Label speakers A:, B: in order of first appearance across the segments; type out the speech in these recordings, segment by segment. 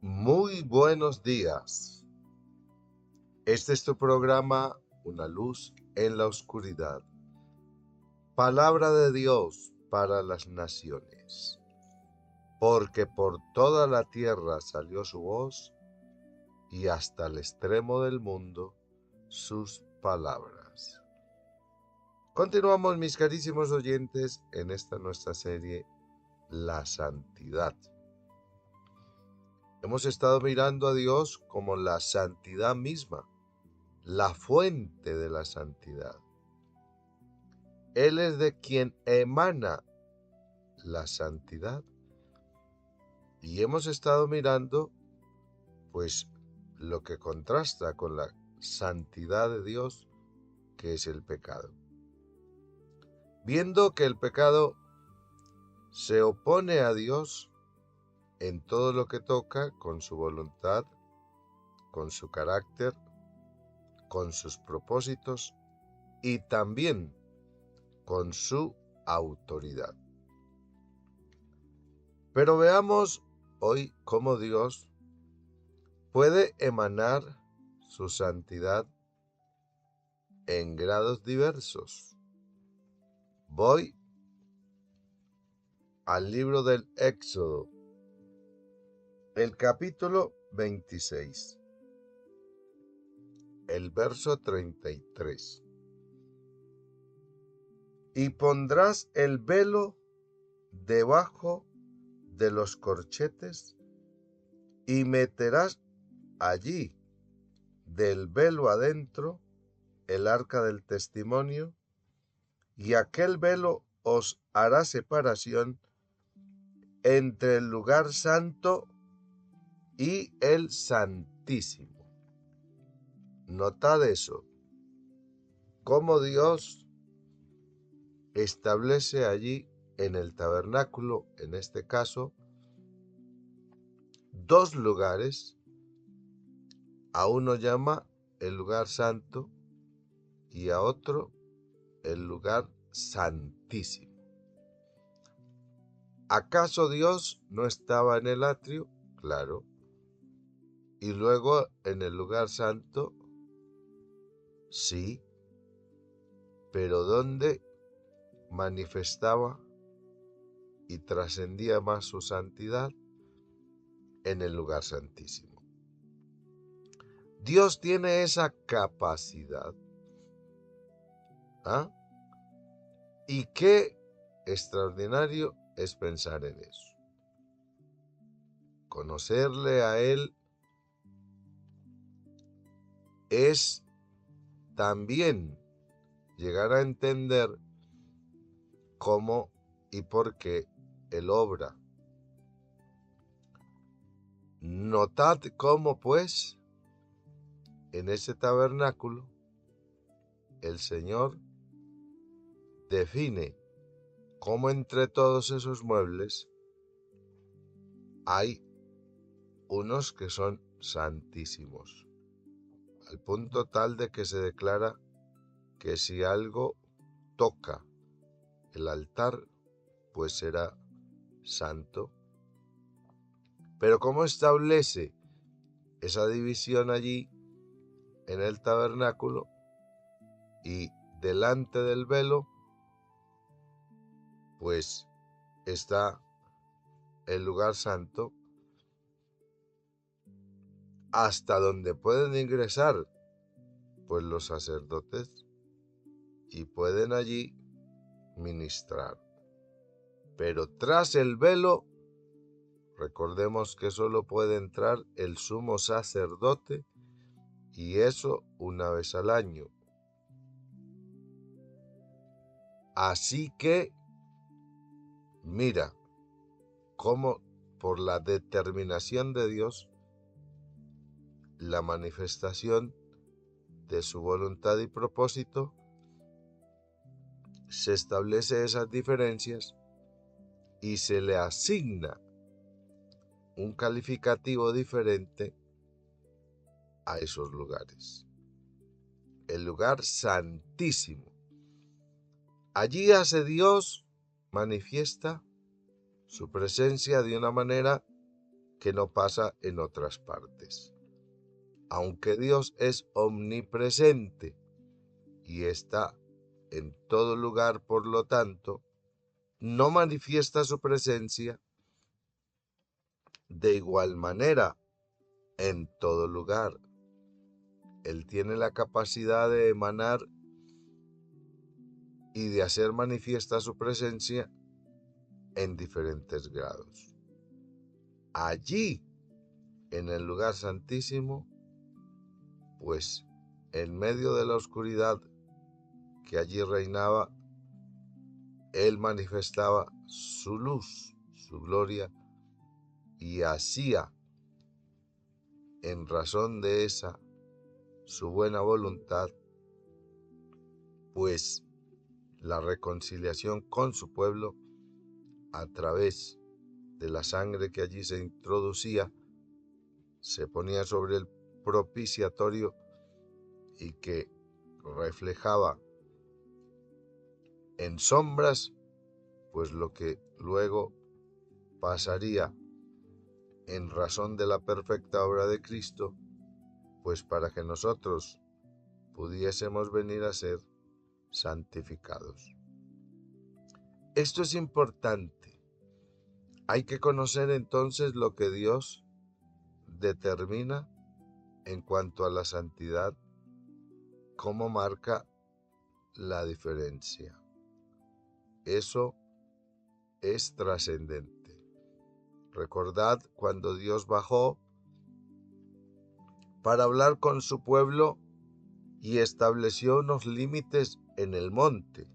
A: Muy buenos días. Este es tu programa, Una luz en la oscuridad. Palabra de Dios para las naciones. Porque por toda la tierra salió su voz y hasta el extremo del mundo sus palabras. Continuamos, mis carísimos oyentes, en esta nuestra serie, La Santidad. Hemos estado mirando a Dios como la santidad misma, la fuente de la santidad. Él es de quien emana la santidad. Y hemos estado mirando, pues, lo que contrasta con la santidad de Dios, que es el pecado. Viendo que el pecado se opone a Dios en todo lo que toca, con su voluntad, con su carácter, con sus propósitos y también con su autoridad. Pero veamos hoy cómo Dios puede emanar su santidad en grados diversos. Voy al libro del Éxodo, el capítulo 26, el verso 33. Y pondrás el velo debajo de los corchetes y meterás allí del velo adentro el arca del testimonio, y aquel velo os hará separación entre el lugar santo y el santísimo. Notad eso, cómo Dios establece allí en el tabernáculo, en este caso, dos lugares. A uno llama el lugar santo y a otro el lugar santísimo. ¿Acaso Dios no estaba en el atrio? Claro. Y luego en el lugar santo, sí, pero ¿dónde manifestaba y trascendía más su santidad? En el lugar santísimo. Dios tiene esa capacidad. ¿Ah? Y qué extraordinario es pensar en eso. Conocerle a Él es también llegar a entender cómo y por qué Él obra. Notad cómo, pues, en ese tabernáculo, el Señor define cómo entre todos esos muebles hay unos que son santísimos, al punto tal de que se declara que si algo toca el altar, pues será santo. Pero ¿cómo establece esa división allí en el tabernáculo? Y delante del velo, pues está el lugar santo, hasta donde pueden ingresar pues los sacerdotes y pueden allí ministrar. Pero tras el velo, recordemos que solo puede entrar el sumo sacerdote, y eso una vez al año. Así que, mira cómo por la determinación de Dios, la manifestación de su voluntad y propósito, se establece esas diferencias y se le asigna un calificativo diferente a esos lugares. El lugar santísimo. Allí hace Dios, manifiesta su presencia de una manera que no pasa en otras partes. Aunque Dios es omnipresente y está en todo lugar, por lo tanto, no manifiesta su presencia de igual manera en todo lugar. Él tiene la capacidad de emanar y de hacer manifiesta su presencia en diferentes grados. Allí, en el lugar santísimo, pues en medio de la oscuridad que allí reinaba, Él manifestaba su luz, su gloria, y hacía, en razón de esa, su buena voluntad, pues la reconciliación con su pueblo a través de la sangre que allí se introducía, se ponía sobre el propiciatorio y que reflejaba en sombras, pues lo que luego pasaría en razón de la perfecta obra de Cristo, pues para que nosotros pudiésemos venir a ser santificados. Esto es importante. Hay que conocer entonces lo que Dios determina en cuanto a la santidad, cómo marca la diferencia. Eso es trascendente. Recordad cuando Dios bajó para hablar con su pueblo y estableció unos límites en el monte.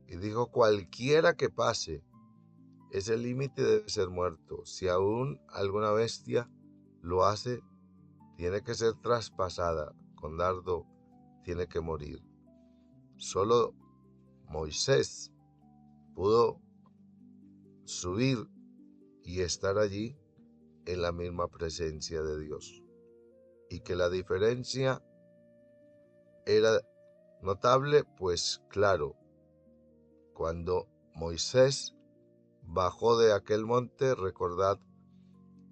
A: Y dijo: cualquiera que pase ese límite debe ser muerto. Si aún alguna bestia lo hace, tiene que ser traspasada con dardo, tiene que morir. Solo Moisés pudo subir y estar allí en la misma presencia de Dios. Y que la diferencia era notable, pues claro, cuando Moisés bajó de aquel monte, recordad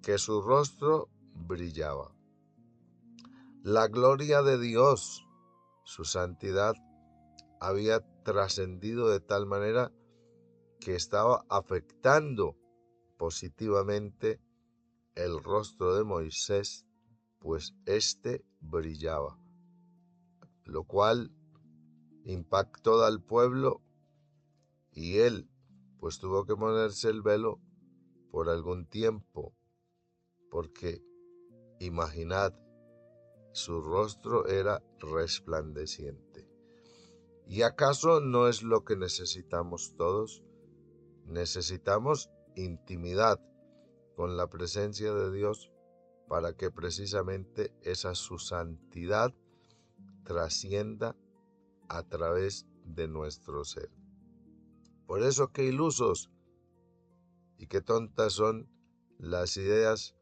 A: que su rostro brillaba. La gloria de Dios, su santidad, había trascendido de tal manera que estaba afectando positivamente el rostro de Moisés, pues éste brillaba, lo cual impactó al pueblo y él pues tuvo que ponerse el velo por algún tiempo, porque imaginad, su rostro era resplandeciente. ¿Y acaso no es lo que necesitamos todos? Necesitamos intimidad con la presencia de Dios para que precisamente esa su santidad trascienda a través de nuestro ser. Por eso qué ilusos y qué tontas son las ideas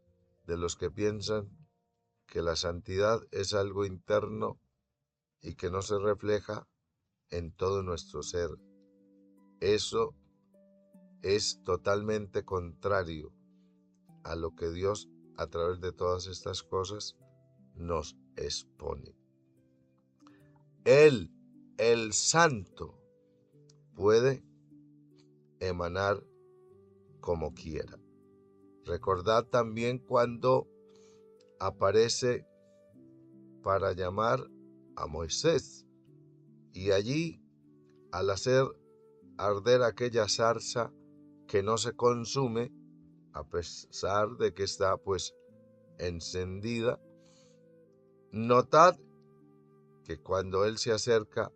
A: de los que piensan que la santidad es algo interno y que no se refleja en todo nuestro ser. Eso es totalmente contrario a lo que Dios, a través de todas estas cosas, nos expone. Él, el santo, puede emanar como quiera. Recordad también cuando aparece para llamar a Moisés, y allí, al hacer arder aquella zarza que no se consume, a pesar de que está pues encendida, notad que cuando él se acerca,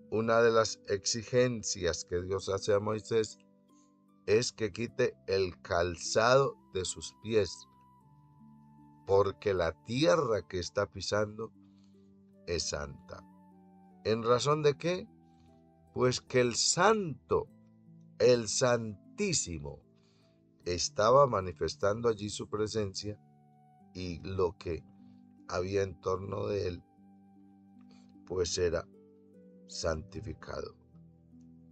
A: una de las exigencias que Dios hace a Moisés es que quite el calzado de sus pies, porque la tierra que está pisando es santa. ¿En razón de qué? Pues que el santo, el santísimo, estaba manifestando allí su presencia y lo que había en torno de él, pues era santificado.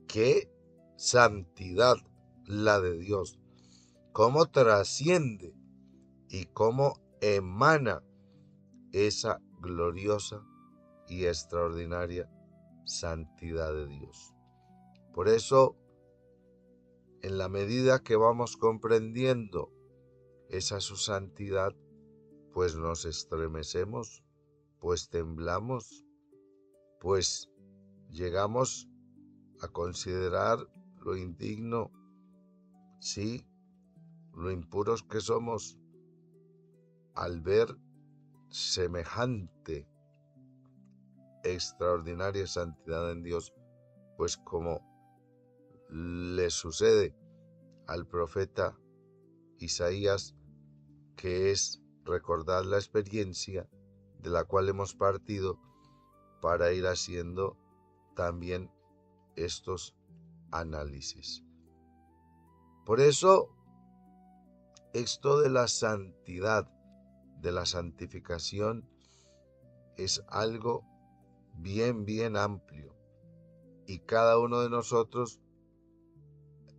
A: ¡Qué santidad la de Dios! cómo trasciende y cómo emana esa gloriosa y extraordinaria santidad de Dios. Por eso, en la medida que vamos comprendiendo esa su santidad, pues nos estremecemos, pues temblamos, pues llegamos a considerar lo indigno, sí, lo impuros que somos al ver semejante extraordinaria santidad en Dios, pues como le sucede al profeta Isaías, que es recordar la experiencia de la cual hemos partido para ir haciendo también estos análisis. Por eso, esto de la santidad, de la santificación, es algo bien amplio, y cada uno de nosotros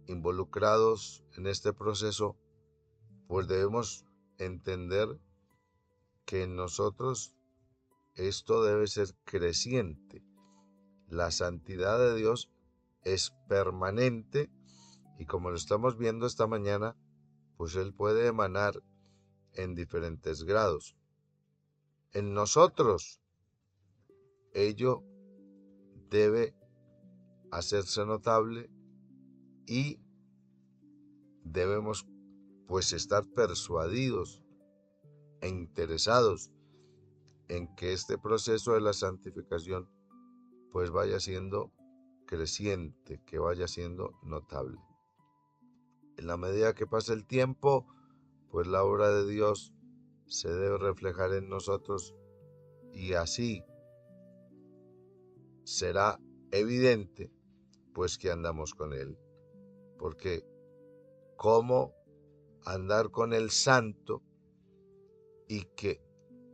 A: involucrados en este proceso, pues debemos entender que en nosotros esto debe ser creciente. La santidad de Dios es permanente, y como lo estamos viendo esta mañana, pues Él puede emanar en diferentes grados. En nosotros ello debe hacerse notable, y debemos pues estar persuadidos e interesados en que este proceso de la santificación pues vaya siendo creciente, que vaya siendo notable. En la medida que pasa el tiempo, pues la obra de Dios se debe reflejar en nosotros, y así será evidente pues que andamos con Él. Porque ¿cómo andar con el santo y que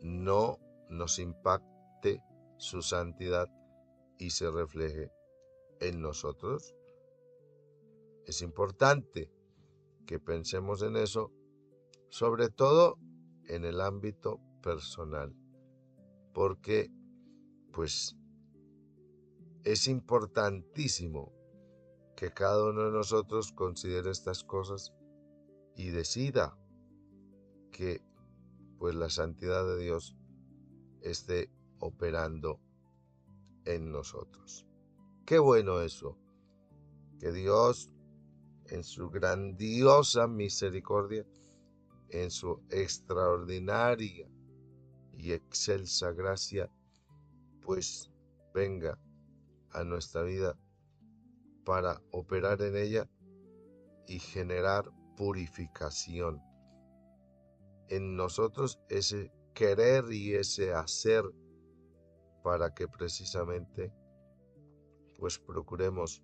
A: no nos impacte su santidad y se refleje en nosotros? Es importante que pensemos en eso, sobre todo en el ámbito personal, porque pues es importantísimo que cada uno de nosotros considere estas cosas y decida que pues la santidad de Dios esté operando en nosotros. Qué bueno eso, que Dios en su grandiosa misericordia, en su extraordinaria y excelsa gracia, pues venga a nuestra vida para operar en ella y generar purificación en nosotros, ese querer y ese hacer, para que precisamente pues procuremos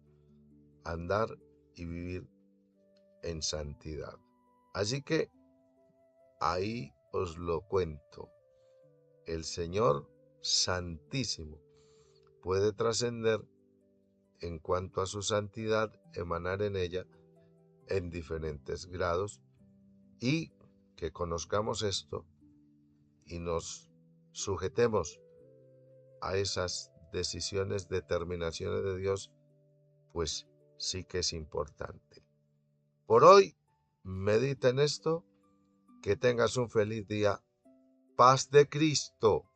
A: andar y vivir en santidad. Así que ahí os lo cuento. El Señor Santísimo puede trascender en cuanto a su santidad, emanar en ella en diferentes grados, y que conozcamos esto y nos sujetemos a esas decisiones, determinaciones de Dios, pues sí que es importante. Por hoy, medita en esto, que tengas un feliz día. Paz de Cristo.